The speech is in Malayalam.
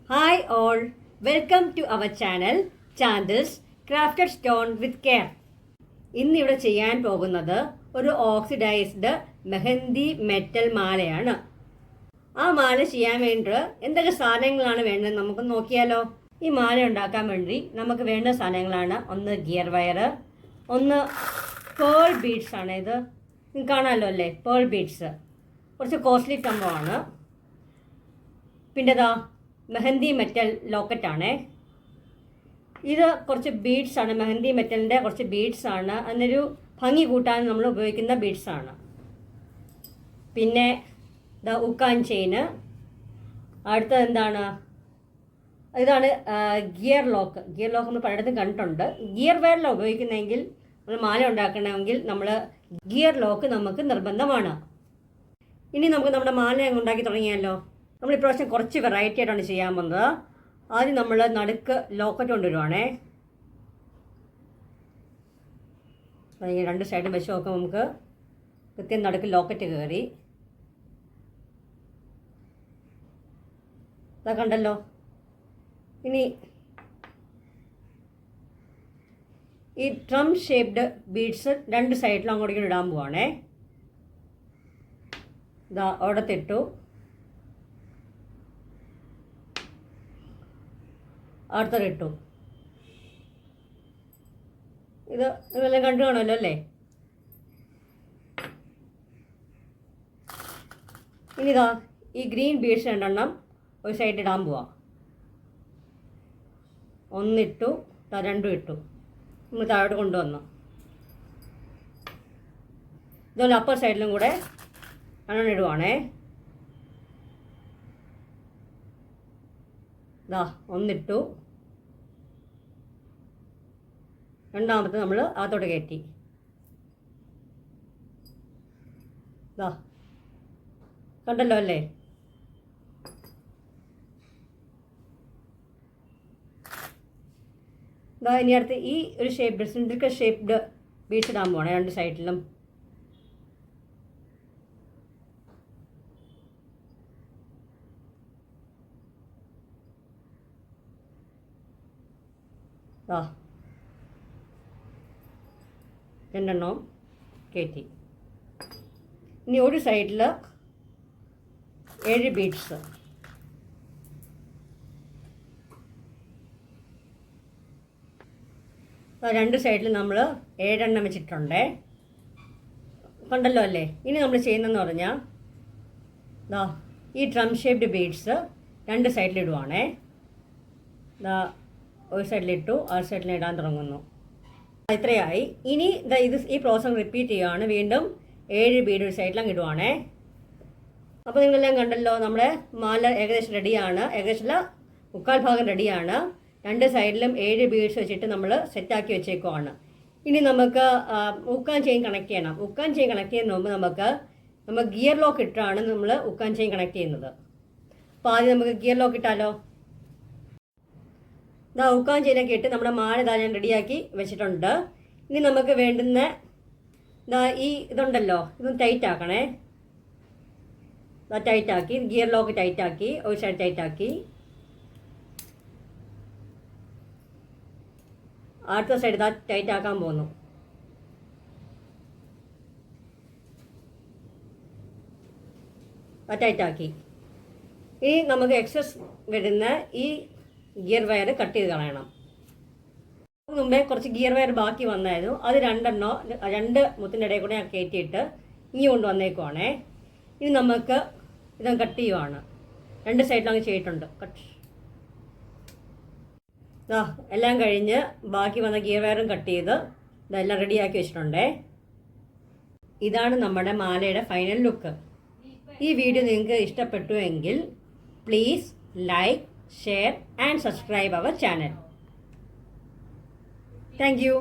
Hi all, welcome to our channel Chandles Crafted Stone with Care. ഇന്നിവിടെ ചെയ്യാൻ പോകുന്നത് ഒരു ഓക്സിഡൈസ്ഡ് മെഹന്തി മെറ്റൽ മാലയാണ്. ആ മാല ചെയ്യാൻ വേണ്ടി എന്തൊക്കെ സാധനങ്ങളാണ് വേണ്ടത് നമുക്ക് നോക്കിയാലോ. ഈ മാല ഉണ്ടാക്കാൻ വേണ്ടി നമുക്ക് വേണ്ട സാധനങ്ങളാണ് ഒന്ന് ഗിയർ വയർ, ഒന്ന് പേൾ ബീഡ്സ് ആണ്. ഇത് നിങ്ങൾക്ക് കാണാമല്ലോ അല്ലേ, പേൾ ബീഡ്സ് കുറച്ച് കോസ്റ്റ്ലി സംഭവമാണ്. പിന്നെതാ മെഹന്തി മെറ്റൽ ലോക്കറ്റാണ്. ഇത് കുറച്ച് ബീഡ്സ് ആണ്, മെഹന്തി മെറ്റലിൻ്റെ കുറച്ച് ബീഡ്സ് ആണ്. അതിനൊരു ഭംഗി കൂട്ടാൻ നമ്മൾ ഉപയോഗിക്കുന്ന ബീഡ്സ് ആണ്. പിന്നെ ദ ഉക്കാൻ ചെയിന്. അടുത്തത് എന്താണ്, ഇതാണ് ഗിയർ ലോക്ക്. ഗിയർ ലോക്ക് നമ്മൾ പലയിടത്തും കണ്ടിട്ടുണ്ട്. ഗിയർ വയറിലാണ് ഉപയോഗിക്കുന്നതെങ്കിൽ നമ്മൾ മാല ഉണ്ടാക്കണമെങ്കിൽ നമ്മൾ ഗിയർ ലോക്ക് നമുക്ക് നിർബന്ധമാണ്. ഇനി നമുക്ക് നമ്മുടെ മാല അങ്ങ് ഉണ്ടാക്കി തുടങ്ങിയാലോ. നമ്മൾ ഇപ്രാവശ്യം കുറച്ച് വെറൈറ്റി ആയിട്ടാണ് ചെയ്യാൻ പോകുന്നത്. ആദ്യം നമ്മൾ നടുക്ക് ലോക്കറ്റ് കൊണ്ടുവരുവാണേ. രണ്ട് സൈഡും വെച്ച് നോക്കാം. നമുക്ക് കൃത്യം നടുക്ക് ലോക്കറ്റ് കയറി. അതാ കണ്ടല്ലോ. ഇനി ഈ ഡ്രം ഷേപ്ഡ് ബീഡ്സ് രണ്ട് സൈഡിലും അങ്ങോട്ടേക്കും ഇടാൻ പോവാണേ. ഇതാ അവിടത്തിട്ടു. അടുത്തതിട്ടു. ഇത് നിങ്ങളെല്ലാം കണ്ടു കാണുമല്ലോ അല്ലേ. ഇനി ഇതാ ഈ ഗ്രീൻ ബീഡ്സ് രണ്ടെണ്ണം ഒരു സൈഡ് ഇടാൻ പോവാം. ഒന്നിട്ടു, രണ്ടും ഇട്ടു. നമ്മൾ താഴോട്ട് കൊണ്ടുവന്നു. ഇതുപോലെ അപ്പർ സൈഡിലും കൂടെ രണ്ടെണ്ണം ഇടുവാണേ. ഇതാ ഒന്നിട്ടു, രണ്ടാമത്തെ നമ്മൾ അകത്തോട്ട് കയറ്റി. ഇതാ കണ്ടല്ലോ അല്ലേ. ഇതാ ഇനി അടുത്ത് ഈ ഒരു ഷേപ്ഡ് സിലിണ്ടറിക്കൽ ഷേപ്ഡ് ബീഡ്സ് ഇടാൻ പോകണേ രണ്ട് സൈഡിലും. രണ്ടെണ്ണവും കയറ്റി. ഇനി ഒരു സൈഡിൽ 7 ബീഡ്സ്. രണ്ട് സൈഡിൽ നമ്മൾ 7 എണ്ണം വെച്ചിട്ടുണ്ടേ. കണ്ടല്ലോ അല്ലേ. ഇനി നമ്മൾ ചെയ്യുന്നതെന്ന് പറഞ്ഞാൽ ദാ ഈ ഡ്രം ഷേപ്ഡ് ബീഡ്സ് രണ്ട് സൈഡിലിടുവാണേ. ദാ ഒരു സൈഡിലിട്ടു, ആ സൈഡിൽ ഇടാൻ തുടങ്ങുന്നു. ഇത്രയായി. ഇനി ഇത് ഈ പ്രോസസ് റിപ്പീറ്റ് ചെയ്യുകയാണ്. വീണ്ടും 7 ബീഡ് ഒരു സൈഡിലും ഇടുവാണേ. അപ്പോൾ നിങ്ങളെല്ലാം കണ്ടല്ലോ, നമ്മുടെ മാല ഏകദേശം റെഡിയാണ്. ഏകദേശം 3/4 ഭാഗം റെഡിയാണ്. രണ്ട് സൈഡിലും 7 ബീഡ്സ് വെച്ചിട്ട് നമ്മൾ സെറ്റാക്കി വെച്ചേക്കുവാണ്. ഇനി നമുക്ക് ഉക്കാൻ ചെയിൻ കണക്ട് ചെയ്യണം. ഉക്കാൻ ചെയിൻ കണക്ട് ചെയ്യുന്ന മുമ്പ് നമ്മൾ ഗിയർ ലോക്ക് ഇട്ടാണ് നമ്മൾ ഉക്കാൻ ചെയിൻ കണക്ട് ചെയ്യുന്നത്. അപ്പോൾ ആദ്യം നമുക്ക് ഗിയർ ലോക്ക് ഇട്ടാലോ. ഇതാ ഉക്കാൻ ചെയിനൊക്കെ ഇട്ട് നമ്മുടെ മാല ഇതാ ഞാൻ റെഡിയാക്കി വെച്ചിട്ടുണ്ട്. ഇനി നമുക്ക് വേണ്ടുന്ന ഈ ഇതുണ്ടല്ലോ, ഇതൊന്ന് ടൈറ്റ് ആക്കണേ. ഇതാ ടൈറ്റാക്കി, ഗിയർ ലോക്ക് ടൈറ്റാക്കി, ഒരു സൈഡ് ടൈറ്റാക്കി. അടുത്ത സൈഡ് ഇതാ ടൈറ്റ് ആക്കാൻ പോകുന്നു. ടൈറ്റാക്കി. ഇനി നമുക്ക് എക്സസ് വരുന്ന ഈ ഗിയർ വയർ കട്ട് ചെയ്ത് കളയണം. മുമ്പേ കുറച്ച് ഗിയർ വയർ ബാക്കി വന്നായിരുന്നു. അത് രണ്ട് മുത്തിൻ്റെ ഇടയിൽ കൂടെ ഞാൻ കയറ്റിയിട്ട് ഇനി കൊണ്ടുവന്നേക്കുവാണേ. ഇനി നമുക്ക് ഇതൊന്ന് കട്ട് ചെയ്യുവാണ്. രണ്ട് സൈഡിലും അങ്ങ് ചെയ്തിട്ടുണ്ട് കട്ട്. എല്ലാം കഴിഞ്ഞ് ബാക്കി വന്ന ഗിയർ വയറും കട്ട് ചെയ്ത് ഇതെല്ലാം റെഡിയാക്കി വെച്ചിട്ടുണ്ടേ. ഇതാണ് നമ്മുടെ മാലയുടെ ഫൈനൽ ലുക്ക്. ഈ വീഡിയോ നിങ്ങൾക്ക് ഇഷ്ടപ്പെട്ടു എങ്കിൽ please like, share and subscribe our channel. Thank you.